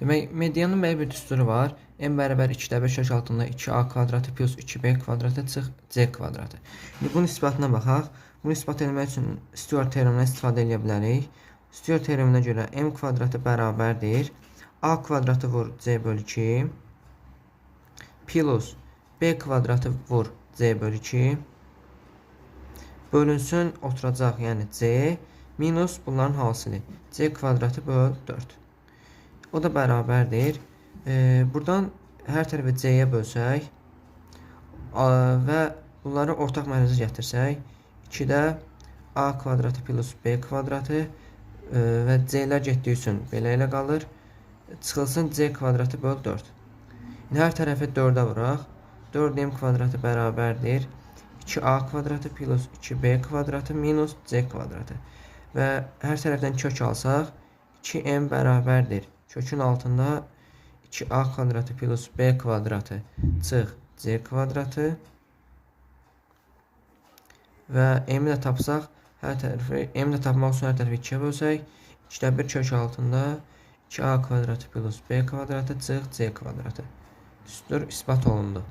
Demək, medianın belə bir düsturu var. M bərabər 2-də 5 kök altında 2a kvadratı plus 2b kvadratı çıx c kvadratı. İndi bunun isbatına baxaq. Bunu isbat etmək üçün Stewart teoremindən istifadə edə bilərik. Stewart teoreminə görə m kvadratı bərabərdir a kvadratı vur c bölü 2 plus b kvadratı vur c bölü 2 bölünsün oturacaq, yəni c minus bunların hasili c kvadratı böl 4. O da bərabərdir. Buradan hər tərəfi c-yə bölsək və bunları ortaq məhrəzə gətirsək 2-də a kvadratı plus b kvadratı və c-lər getdiyi üçün belə ilə qalır. Çıxılsın c kvadratı böl 4. İndi hər tərəfi 4-ə vuraq. 4m kvadratı bərabərdir 2a kvadratı plus 2b kvadratı minus c kvadratı. Və hər tərəfdən kök alsaq 2m bərabərdir. Kökün altında 2a kvadratı plus b kvadratı çıx c kvadratı və m-i də tapsaq, m-i də tapmaq üçün hər tərəfi 2-yə bölsək 2-də 1 kök altında 2a kvadratı plus b kvadratı çıx c kvadratı. Düstur isbat olundu.